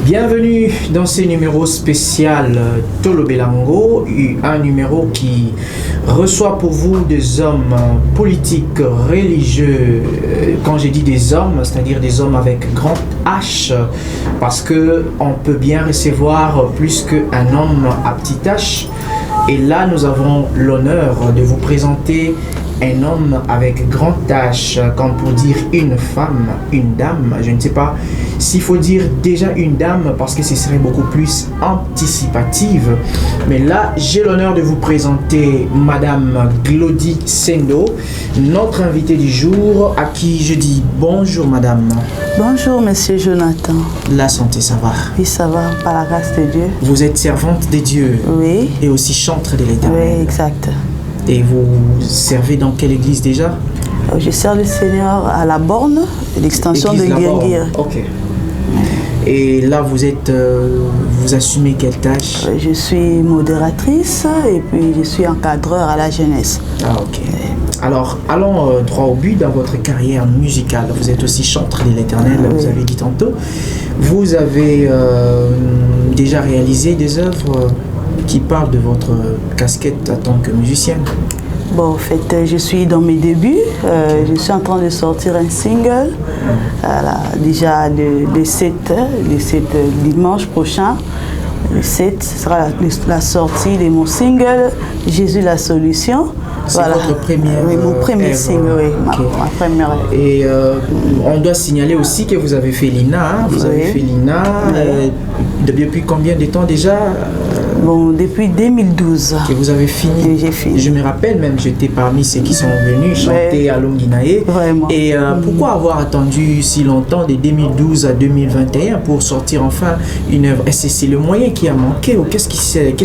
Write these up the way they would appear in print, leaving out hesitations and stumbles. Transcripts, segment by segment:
Bienvenue dans ce numéro spécial Tolo Belango, un numéro qui reçoit pour vous des hommes politiques, religieux. Quand je dis des hommes, c'est-à-dire des hommes avec grand H, parce que on peut bien recevoir plus qu'un homme à petit H. Et là, nous avons l'honneur de vous présenter un homme avec grand H, comme pour dire une femme, une dame. Je ne sais pas s'il faut dire déjà une dame parce que ce serait beaucoup plus anticipative. Mais là, j'ai l'honneur de vous présenter Madame Glody Sendo, notre invitée du jour, à qui je dis bonjour Madame. Bonjour Monsieur Jonathan. La santé, ça va? Oui, ça va, par la grâce de Dieu. Vous êtes servante de Dieu. Oui. Et aussi chantre de l'Éternel. Oui, exact. Et vous servez dans quelle église déjà? Je sers le Seigneur à la Borne, l'extension de Guinguir. Ok. Et là, vous assumez quelle tâche? Je suis modératrice et puis je suis encadreur à la jeunesse. Ah, ok. Alors, allons droit au but dans votre carrière musicale. Vous êtes aussi chantre de l'Éternel, vous avez dit tantôt. Vous avez déjà réalisé des œuvres qui parlent de votre casquette en tant que musicienne? Bon, en fait, je suis dans mes débuts. Je suis en train de sortir un single. Voilà, déjà le 7 dimanche prochain. Le 7 sera la sortie de mon single Jésus la solution. C'est votre première? Oui, mon premier single, oui, ma première. Et on doit signaler aussi que vous avez fait l'INA. Hein? Vous avez fait l'INA depuis combien de temps déjà? Bon, depuis 2012. Que vous avez fini. J'ai fini. Je me rappelle même, j'étais parmi ceux qui sont venus chanter à Longinae. Vraiment. Et pourquoi avoir attendu si longtemps, de 2012 à 2021, pour sortir enfin une œuvre? Est-ce que c'est le moyen qui a manqué ou qu'est-ce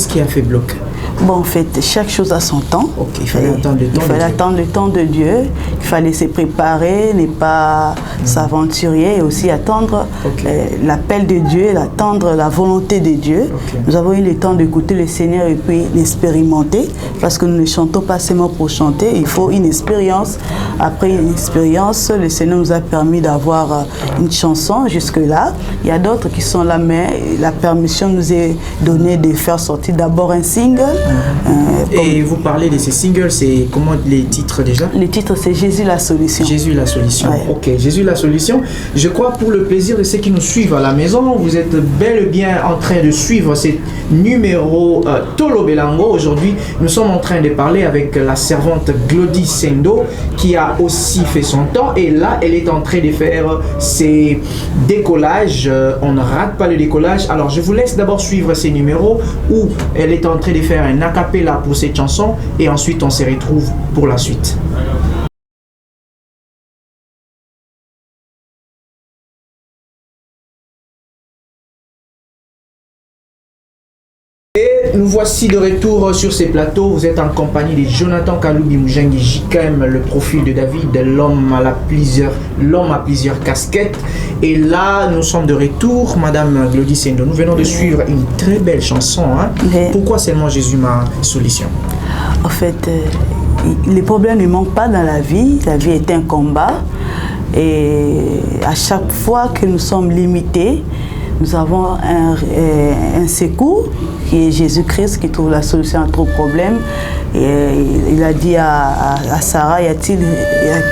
qui a fait bloc? Bon, en fait, chaque chose a son temps. Ok, il fallait attendre le temps. Il fallait attendre le temps de Dieu. Il fallait se préparer, ne pas s'aventurer et aussi attendre l'appel de Dieu, attendre la volonté de Dieu. Nous avons eu le temps d'écouter le Seigneur et puis l'expérimenter parce que nous ne chantons pas seulement pour chanter. Il faut une expérience. Après une expérience, le Seigneur nous a permis d'avoir une chanson jusque-là. Il y a d'autres qui sont là, mais la permission nous est donnée de faire sortir d'abord un single. Et vous parlez de ces singles, c'est comment les titres déjà? Le titre c'est Jésus la solution. Jésus la solution, ok, Jésus la solution. Je crois pour le plaisir de ceux qui nous suivent à la maison, vous êtes bel et bien en train de suivre ce numéro Tolo Belango. Aujourd'hui, nous sommes en train de parler avec la servante Glody Sendo qui a aussi fait son temps et là, elle est en train de faire ses décollages. On ne rate pas le décollage. Alors, je vous laisse d'abord suivre ces numéros où elle est en train de faire un acapella pour cette chanson et ensuite on se retrouve pour la suite. Et nous voici de retour sur ces plateaux. Vous êtes en compagnie de Jonathan Kaloubi Mujengi JKM, le profil de David, l'homme à plusieurs casquettes. Et là, nous sommes de retour, Madame Glody Sendo. Nous venons de suivre une très belle chanson. Hein? Pourquoi seulement Jésus ma solution? En fait, les problèmes ne manquent pas dans la vie. La vie est un combat. Et à chaque fois que nous sommes limités, nous avons un secours qui est Jésus-Christ qui trouve la solution à tous problèmes. Et il a dit à Sarah, y a-t-il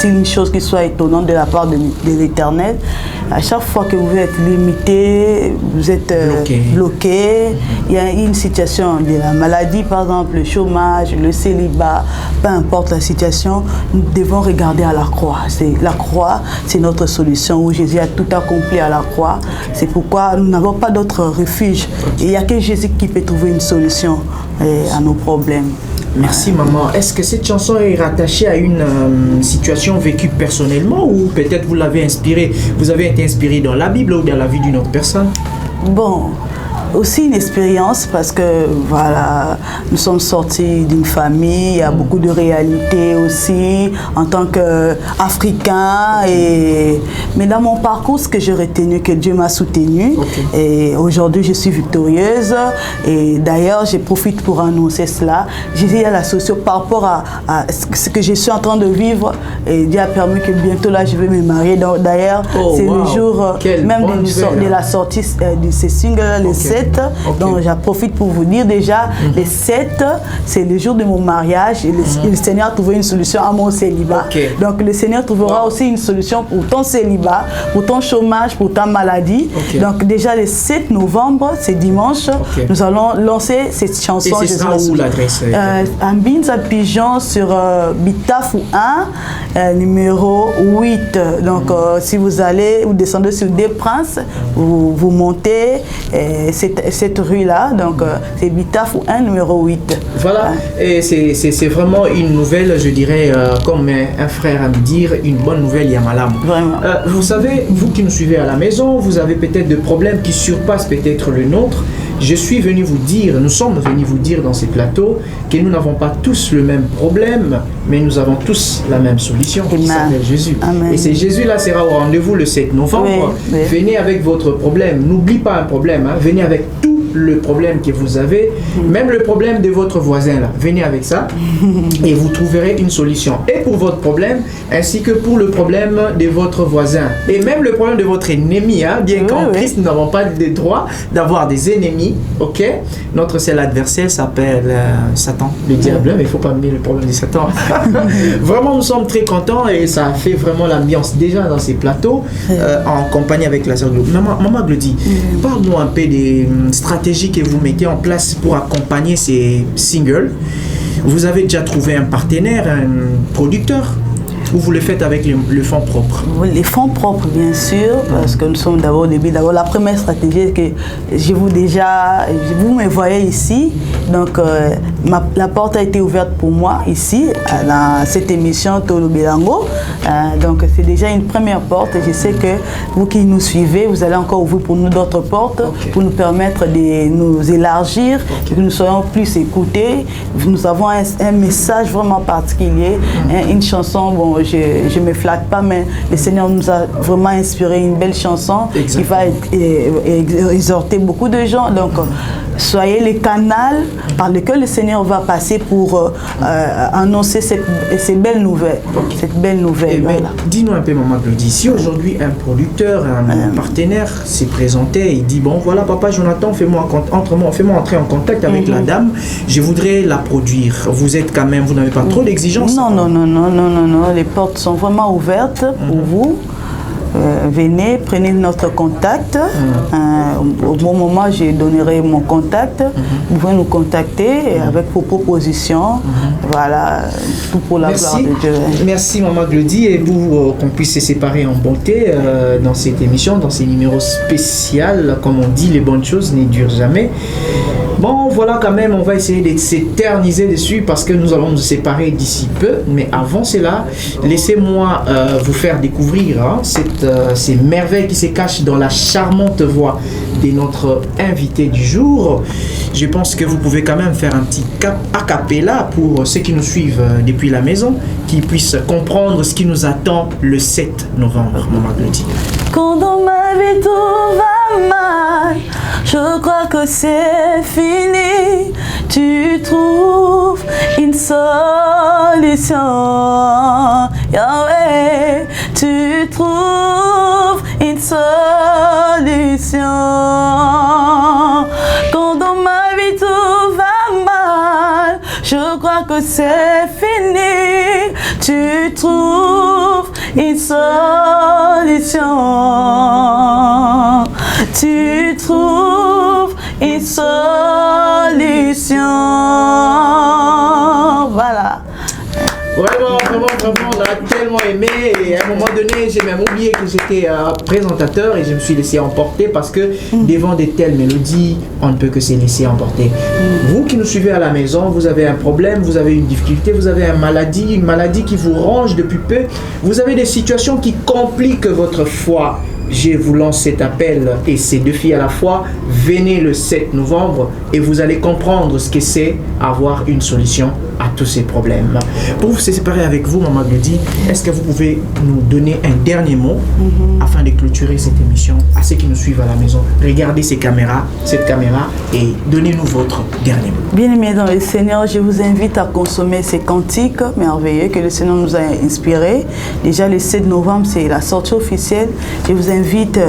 une chose qui soit étonnante de la part de l'Éternel? À chaque fois que vous êtes limité, vous êtes bloqué, il y a une situation de la maladie, par exemple le chômage, le célibat, peu importe la situation, nous devons regarder à la croix. La croix, c'est notre solution où Jésus a tout accompli à la croix. C'est pourquoi nous n'avons pas d'autre refuge. Et il n'y a que Jésus qui peut trouver une solution à nos problèmes. Merci maman. Est-ce que cette chanson est rattachée à une situation vécue personnellement ou peut-être vous l'avez inspirée, vous avez été inspiré dans la Bible ou dans la vie d'une autre personne? Bon, aussi une expérience parce que voilà, nous sommes sortis d'une famille, il y a beaucoup de réalités aussi en tant qu'Africains. Mais dans mon parcours, ce que j'ai retenu, que Dieu m'a soutenu. Et aujourd'hui, je suis victorieuse. Et d'ailleurs, je profite pour annoncer cela. J'ai dit à la socio par rapport à ce que je suis en train de vivre. Et Dieu a permis que bientôt là, je vais me marier. D'ailleurs, c'est le jour même de la sortie de ces singles, les 7. Donc, j'en profite pour vous dire déjà, les 7, c'est le jour de mon mariage. Et le Seigneur a trouvé une solution à mon célibat. Donc, le Seigneur trouvera aussi une solution pour ton célibat, pour ton chômage, pour ta maladie. Donc, déjà, le 7 novembre, c'est dimanche, nous allons lancer cette chanson. Et ce sera où l'adresse? À Binza Pigeon sur Bitafou 1, numéro 8. Donc, si vous allez, vous descendez sur Des Princes, vous montez cette rue-là. Donc, c'est Bitafou 1, numéro 8. Voilà, et c'est vraiment une nouvelle, je dirais, comme un frère à me dire, une bonne nouvelle, Yamalam. Vraiment. Vous savez, vous qui nous suivez à la maison, vous avez peut-être des problèmes qui surpassent peut-être le nôtre. Je suis venu vous dire, nous sommes venus vous dire dans ces plateaux que nous n'avons pas tous le même problème, mais nous avons tous la même solution qui s'appelle Jésus. Amen. Et c'est Jésus-là sera au rendez-vous le 7 novembre. Oui. Venez avec votre problème. N'oubliez pas un problème, hein. Venez avec tout le problème que vous avez, même le problème de votre voisin là. Venez avec ça et vous trouverez une solution. Et pour votre problème, ainsi que pour le problème de votre voisin. Et même le problème de votre ennemi, hein. Bien qu'en Christ, nous n'avons pas le droit d'avoir des ennemis. Ok, notre seul adversaire s'appelle Satan, le diable, mais il ne faut pas mettre le problème de Satan. Vraiment, nous sommes très contents et ça fait vraiment l'ambiance déjà dans ces plateaux en compagnie avec la sœur Glody. Maman Glody, parle-moi un peu des stratégies que vous mettez en place pour accompagner ces singles. Vous avez déjà trouvé un partenaire, un producteur? Ou vous le faites avec les fonds propres? Les fonds propres, bien sûr, parce que nous sommes d'abord au début. D'abord, la première stratégie que vous me voyez ici, donc la porte a été ouverte pour moi ici, dans cette émission Tolobe Lango. Donc, c'est déjà une première porte. Je sais que vous qui nous suivez, vous allez encore ouvrir pour nous d'autres portes, pour nous permettre de nous élargir, que nous soyons plus écoutés. Nous avons un message vraiment particulier, une chanson, bon, je ne me flatte pas, mais le Seigneur nous a vraiment inspiré une belle chanson qui va exhorter beaucoup de gens. Donc, soyez le canal par lequel le Seigneur va passer pour annoncer ces belles nouvelles. Cette belle nouvelle. Voilà. Dis-nous un peu, Maman Glody, si aujourd'hui un producteur, un partenaire s'est présenté et dit, bon voilà papa Jonathan, fais-moi entrer en contact avec la dame, je voudrais la produire. Vous êtes quand même, vous n'avez pas trop d'exigences? Non. Les portes sont vraiment ouvertes pour vous. Venez, prenez notre contact. Au bon moment, je donnerai mon contact. Vous pouvez nous contacter avec vos propositions. Voilà, tout pour la gloire de Dieu. Merci, Maman Glody, et pour qu'on puisse se séparer en bonté dans cette émission, dans ces numéros spéciaux. Comme on dit, les bonnes choses ne durent jamais. Bon, voilà, quand même, on va essayer de s'éterniser dessus parce que nous allons nous séparer d'ici peu. Mais avant cela, laissez-moi vous faire découvrir ces merveilles qui se cachent dans la charmante voix de notre invité du jour. Je pense que vous pouvez quand même faire un petit a cappella pour ceux qui nous suivent depuis la maison, qui puissent comprendre ce qui nous attend le 7 novembre, Maman Glody. Quand dans ma vie tout va mal, je crois que c'est fini. Tu trouves une solution, Yahweh. Tu trouves une solution. Quand dans ma vie tout va mal, je crois que c'est fini. Tu trouves une solution. Tu trouves une solution. Voilà. Vraiment, on a tellement aimé et à un moment donné, j'ai même oublié que j'étais présentateur et je me suis laissé emporter parce que devant de telles mélodies, on ne peut que se laisser emporter. Vous qui nous suivez à la maison, vous avez un problème, vous avez une difficulté, vous avez une maladie qui vous ronge depuis peu, vous avez des situations qui compliquent votre foi. je vous lance cet appel et ces défis à la fois. Venez le 7 novembre et vous allez comprendre ce que c'est avoir une solution à tous ces problèmes. Pour vous séparer avec vous, Maman Glody, est-ce que vous pouvez nous donner un dernier mot afin de clôturer cette émission à ceux qui nous suivent à la maison? Regardez cette caméra et donnez-nous votre dernier mot. Bien-aimés dans le Seigneur, je vous invite à consommer ces cantiques merveilleux que le Seigneur nous a inspirés. Déjà le 7 novembre, c'est la sortie officielle. Je vous invite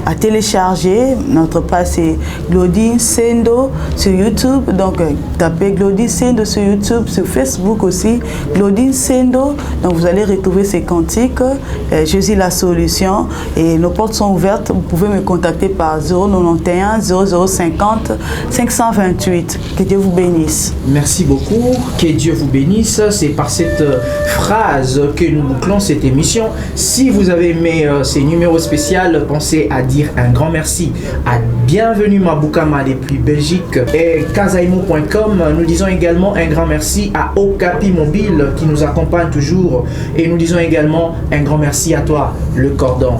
à télécharger. Notre page, c'est Glody Sendo sur YouTube. Donc, tapez Glody Sendo sur YouTube, sur Facebook aussi, Glody Sendo. Donc, vous allez retrouver ces cantiques. Jésus la solution. Et nos portes sont ouvertes. Vous pouvez me contacter par 091 0050 528. Que Dieu vous bénisse. Merci beaucoup. Que Dieu vous bénisse. C'est par cette phrase que nous bouclons cette émission. Si vous avez aimé ces numéros spéciaux, pensez à dire un grand merci à Bienvenue Maboukama depuis Belgique et kazaimo.com. Nous disons également un grand merci à Okapi Mobile qui nous accompagne toujours et nous disons également un grand merci à toi, le Cordon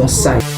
Side.